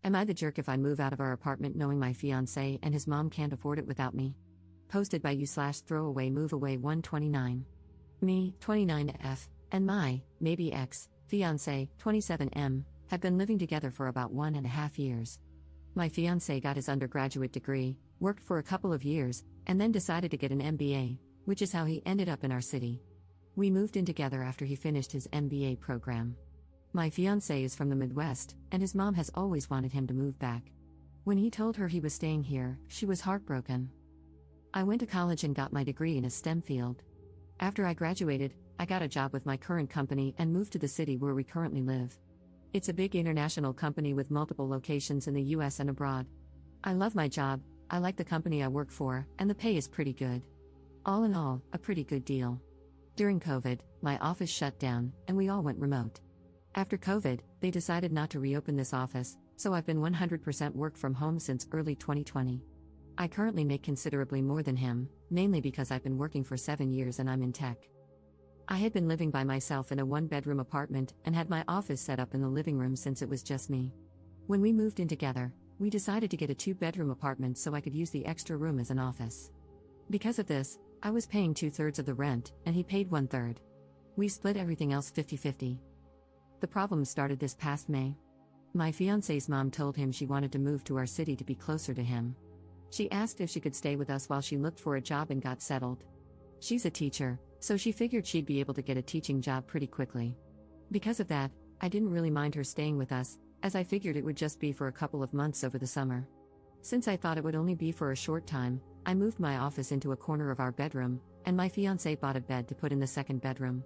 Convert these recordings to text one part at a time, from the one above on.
Am I the jerk if I move out of our apartment knowing my fiancé and his mom can't afford it without me? Posted by you/throwaway move away 129. Me, 29F, and my, maybe ex, fiancé, 27M, have been living together for about 1.5 years. My fiancé got his undergraduate degree, worked for a couple of years, and then decided to get an MBA, which is how he ended up in our city. We moved in together after he finished his MBA program. My fiancé is from the Midwest, and his mom has always wanted him to move back. When he told her he was staying here, she was heartbroken. I went to college and got my degree in a STEM field. After I graduated, I got a job with my current company and moved to the city where we currently live. It's a big international company with multiple locations in the US and abroad. I love my job, I like the company I work for, and the pay is pretty good. All in all, a pretty good deal. During COVID, my office shut down, and we all went remote. After COVID, they decided not to reopen this office, so I've been 100% work from home since early 2020. I currently make considerably more than him, mainly because I've been working for 7 years and I'm in tech. I had been living by myself in a 1-bedroom apartment and had my office set up in the living room since it was just me. When we moved in together, we decided to get a 2-bedroom apartment so I could use the extra room as an office. Because of this, I was paying 2/3 of the rent, and he paid 1/3. We split everything else 50-50. The problem started this past May. My fiancé's mom told him she wanted to move to our city to be closer to him. She asked if she could stay with us while she looked for a job and got settled. She's a teacher, so she figured she'd be able to get a teaching job pretty quickly. Because of that, I didn't really mind her staying with us, as I figured it would just be for a couple of months over the summer. Since I thought it would only be for a short time, I moved my office into a corner of our bedroom, and my fiancé bought a bed to put in the second bedroom.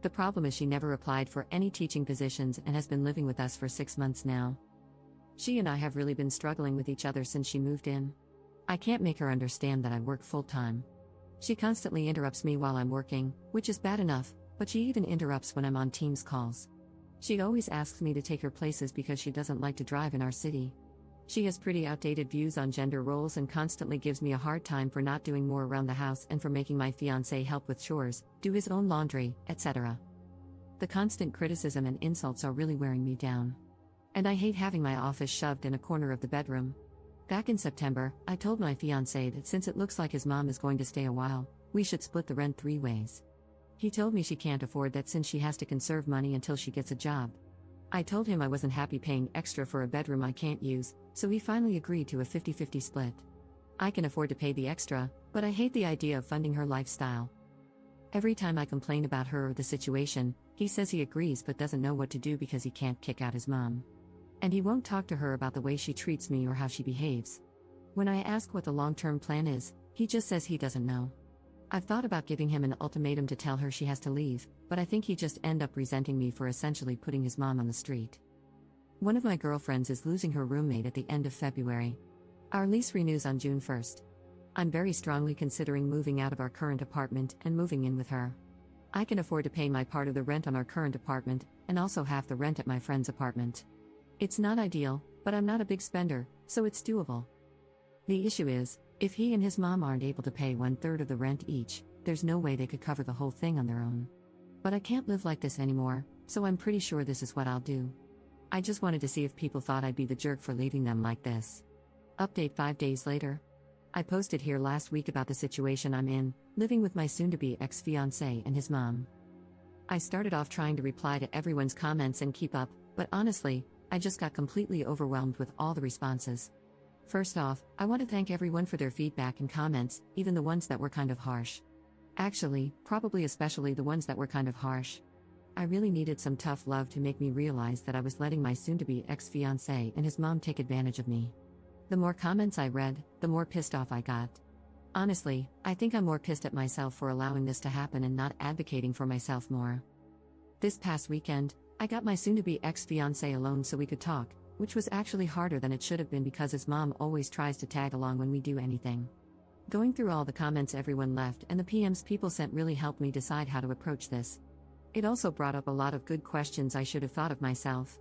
The problem is she never applied for any teaching positions and has been living with us for 6 months now. She and I have really been struggling with each other since she moved in. I can't make her understand that I work full-time. She constantly interrupts me while I'm working, which is bad enough, but she even interrupts when I'm on Teams calls. She always asks me to take her places because she doesn't like to drive in our city. She has pretty outdated views on gender roles and constantly gives me a hard time for not doing more around the house and for making my fiancé help with chores, do his own laundry, etc. The constant criticism and insults are really wearing me down. And I hate having my office shoved in a corner of the bedroom. Back in September, I told my fiancé that since it looks like his mom is going to stay a while, we should split the rent 3 ways. He told me she can't afford that since she has to conserve money until she gets a job. I told him I wasn't happy paying extra for a bedroom I can't use, so he finally agreed to a 50-50 split. I can afford to pay the extra, but I hate the idea of funding her lifestyle. Every time I complain about her or the situation, he says he agrees but doesn't know what to do because he can't kick out his mom. And he won't talk to her about the way she treats me or how she behaves. When I ask what the long-term plan is, he just says he doesn't know. I've thought about giving him an ultimatum to tell her she has to leave, but I think he'd just end up resenting me for essentially putting his mom on the street. One of my girlfriends is losing her roommate at the end of February. Our lease renews on June 1st. I'm very strongly considering moving out of our current apartment and moving in with her. I can afford to pay my part of the rent on our current apartment, and also half the rent at my friend's apartment. It's not ideal, but I'm not a big spender, so it's doable. The issue is, if he and his mom aren't able to pay 1/3 of the rent each, there's no way they could cover the whole thing on their own. But I can't live like this anymore, so I'm pretty sure this is what I'll do. I just wanted to see if people thought I'd be the jerk for leaving them like this. Update 5 days later. I posted here last week about the situation I'm in, living with my soon-to-be ex-fiancé and his mom. I started off trying to reply to everyone's comments and keep up, but honestly, I just got completely overwhelmed with all the responses. First off, I want to thank everyone for their feedback and comments, even the ones that were kind of harsh. Actually, probably especially the ones that were kind of harsh. I really needed some tough love to make me realize that I was letting my soon-to-be ex-fiancé and his mom take advantage of me. The more comments I read, the more pissed off I got. Honestly, I think I'm more pissed at myself for allowing this to happen and not advocating for myself more. This past weekend, I got my soon-to-be ex-fiancé alone so we could talk, which was actually harder than it should have been because his mom always tries to tag along when we do anything. Going through all the comments everyone left and the PMs people sent really helped me decide how to approach this. It also brought up a lot of good questions I should have thought of myself.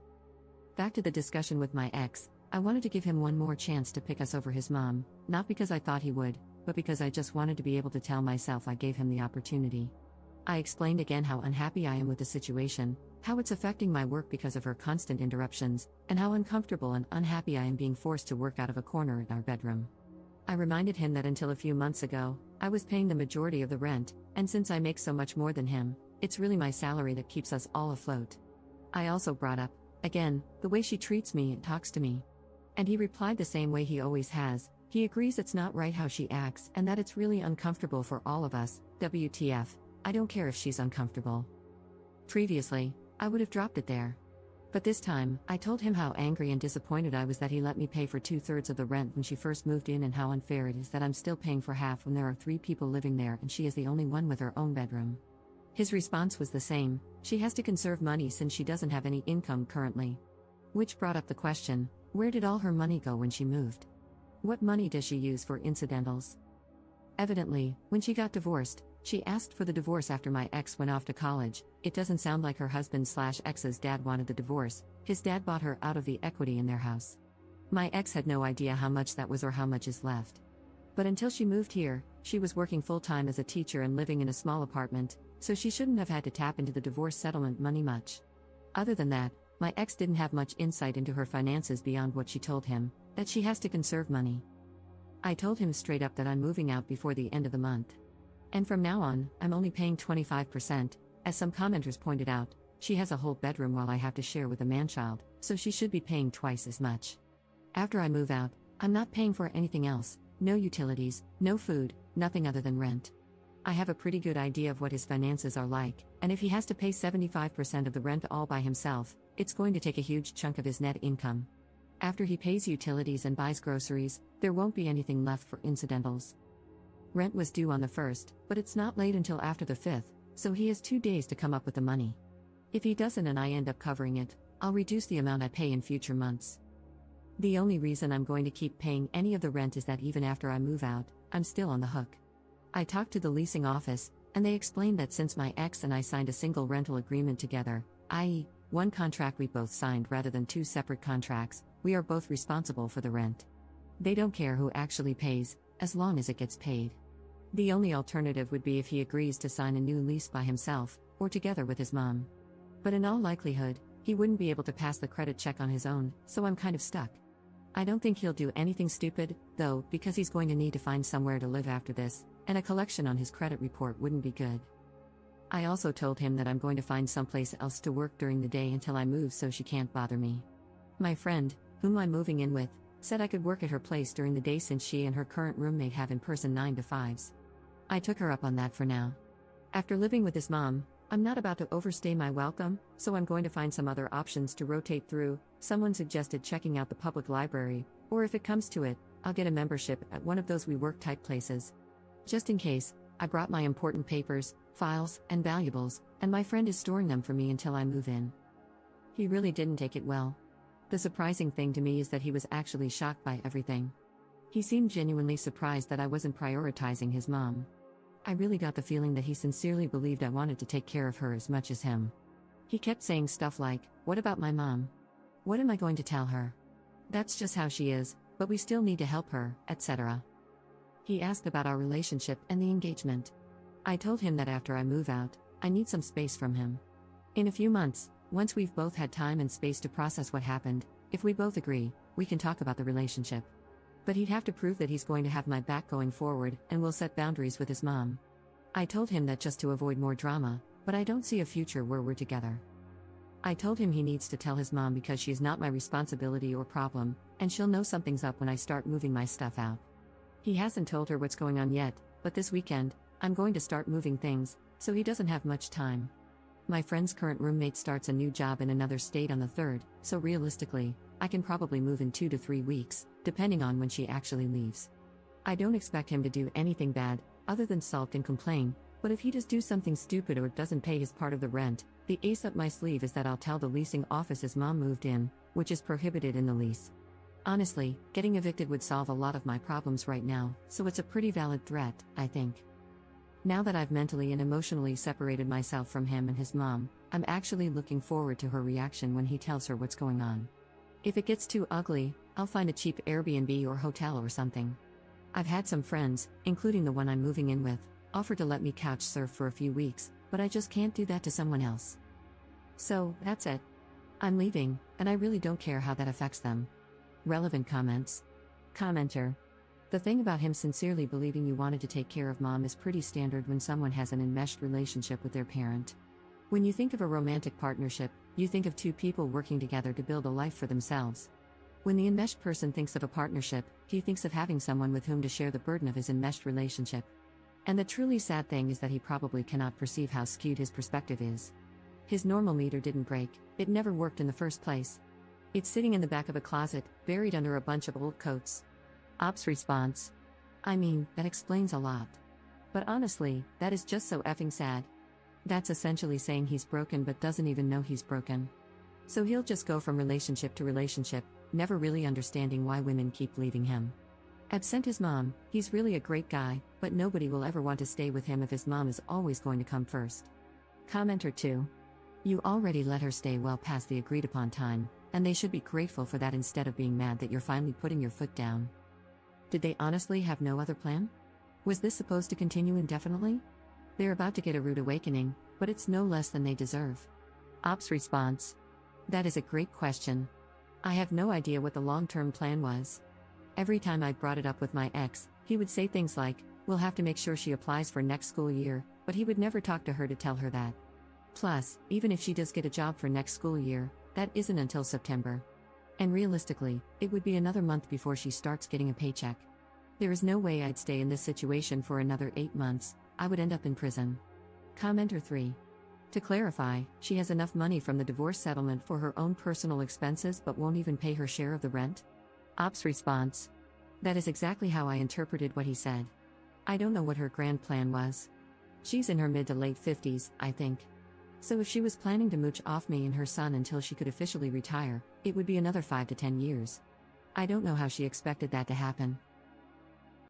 Back to the discussion with my ex, I wanted to give him one more chance to pick us over his mom, not because I thought he would, but because I just wanted to be able to tell myself I gave him the opportunity. I explained again how unhappy I am with the situation, how it's affecting my work because of her constant interruptions, and how uncomfortable and unhappy I am being forced to work out of a corner in our bedroom. I reminded him that until a few months ago, I was paying the majority of the rent, and since I make so much more than him, it's really my salary that keeps us all afloat. I also brought up, again, the way she treats me and talks to me. And he replied the same way he always has. He agrees it's not right how she acts and that it's really uncomfortable for all of us. WTF, I don't care if she's uncomfortable. Previously, I would have dropped it there. But this time, I told him how angry and disappointed I was that he let me pay for 2/3 of the rent when she first moved in and how unfair it is that I'm still paying for half when there are 3 people living there and she is the only one with her own bedroom. His response was the same: she has to conserve money since she doesn't have any income currently. Which brought up the question, where did all her money go when she moved? What money does she use for incidentals? Evidently, when she got divorced, she asked for the divorce after my ex went off to college. It doesn't sound like her husband/ex's dad wanted the divorce. His dad bought her out of the equity in their house. My ex had no idea how much that was or how much is left. But until she moved here, she was working full-time as a teacher and living in a small apartment, so she shouldn't have had to tap into the divorce settlement money much. Other than that, my ex didn't have much insight into her finances beyond what she told him, that she has to conserve money. I told him straight up that I'm moving out before the end of the month. And from now on, I'm only paying 25%, as some commenters pointed out. She has a whole bedroom while I have to share with a man-child, so she should be paying twice as much. After I move out, I'm not paying for anything else, no utilities, no food, nothing other than rent. I have a pretty good idea of what his finances are like, and if he has to pay 75% of the rent all by himself, it's going to take a huge chunk of his net income. After he pays utilities and buys groceries, there won't be anything left for incidentals. Rent was due on the 1st, but it's not late until after the 5th, so he has 2 days to come up with the money. If he doesn't and I end up covering it, I'll reduce the amount I pay in future months. The only reason I'm going to keep paying any of the rent is that even after I move out, I'm still on the hook. I talked to the leasing office, and they explained that since my ex and I signed a single rental agreement together, i.e., one contract we both signed rather than 2 separate contracts, we are both responsible for the rent. They don't care who actually pays, as long as it gets paid. The only alternative would be if he agrees to sign a new lease by himself, or together with his mom. But in all likelihood, he wouldn't be able to pass the credit check on his own, so I'm kind of stuck. I don't think he'll do anything stupid, though, because he's going to need to find somewhere to live after this, and a collection on his credit report wouldn't be good. I also told him that I'm going to find someplace else to work during the day until I move so she can't bother me. My friend, whom I'm moving in with, said I could work at her place during the day since she and her current roommate have in-person 9 to 5s. I took her up on that for now. After living with his mom, I'm not about to overstay my welcome, so I'm going to find some other options to rotate through. Someone suggested checking out the public library, or if it comes to it, I'll get a membership at one of those WeWork type places. Just in case, I brought my important papers, files, and valuables, and my friend is storing them for me until I move in. He really didn't take it well. The surprising thing to me is that he was actually shocked by everything. He seemed genuinely surprised that I wasn't prioritizing his mom. I really got the feeling that he sincerely believed I wanted to take care of her as much as him. He kept saying stuff like, "What about my mom? What am I going to tell her? That's just how she is, but we still need to help her," etc. He asked about our relationship and the engagement. I told him that after I move out, I need some space from him. In a few months, once we've both had time and space to process what happened, if we both agree, we can talk about the relationship. But he'd have to prove that he's going to have my back going forward and will set boundaries with his mom. I told him that just to avoid more drama, but I don't see a future where we're together. I told him he needs to tell his mom because she's not my responsibility or problem, and she'll know something's up when I start moving my stuff out. He hasn't told her what's going on yet, but this weekend, I'm going to start moving things, so he doesn't have much time. My friend's current roommate starts a new job in another state on the 3rd, so realistically, I can probably move in 2 to 3 weeks, depending on when she actually leaves. I don't expect him to do anything bad, other than sulk and complain, but if he does do something stupid or doesn't pay his part of the rent, the ace up my sleeve is that I'll tell the leasing office his mom moved in, which is prohibited in the lease. Honestly, getting evicted would solve a lot of my problems right now, so it's a pretty valid threat, I think. Now that I've mentally and emotionally separated myself from him and his mom, I'm actually looking forward to her reaction when he tells her what's going on. If it gets too ugly, I'll find a cheap Airbnb or hotel or something. I've had some friends, including the one I'm moving in with, offer to let me couch surf for a few weeks, but I just can't do that to someone else. So, that's it. I'm leaving, and I really don't care how that affects them. Relevant comments. Commenter. The thing about him sincerely believing you wanted to take care of mom is pretty standard when someone has an enmeshed relationship with their parent. When you think of a romantic partnership, you think of two people working together to build a life for themselves. When the enmeshed person thinks of a partnership, he thinks of having someone with whom to share the burden of his enmeshed relationship. And the truly sad thing is that he probably cannot perceive how skewed his perspective is. His normal meter didn't break, it never worked in the first place. It's sitting in the back of a closet, buried under a bunch of old coats. Ops response. I mean, that explains a lot. But honestly, that is just so effing sad. That's essentially saying he's broken but doesn't even know he's broken. So he'll just go from relationship to relationship, never really understanding why women keep leaving him. Absent his mom, he's really a great guy, but nobody will ever want to stay with him if his mom is always going to come first. Commenter 2. You already let her stay well past the agreed upon time, and they should be grateful for that instead of being mad that you're finally putting your foot down. Did they honestly have no other plan? Was this supposed to continue indefinitely? They're about to get a rude awakening, but it's no less than they deserve. Ops response. That is a great question. I have no idea what the long-term plan was. Every time I brought it up with my ex, he would say things like, we'll have to make sure she applies for next school year, but he would never talk to her to tell her that. Plus, even if she does get a job for next school year, that isn't until September. And realistically, it would be another month before she starts getting a paycheck. There is no way I'd stay in this situation for another 8 months, I would end up in prison. Commenter 3. To clarify, she has enough money from the divorce settlement for her own personal expenses but won't even pay her share of the rent? Ops response. That is exactly how I interpreted what he said. I don't know what her grand plan was. She's in her mid to late 50s, I think. So if she was planning to mooch off me and her son until she could officially retire, it would be another 5 to 10 years. I don't know how she expected that to happen.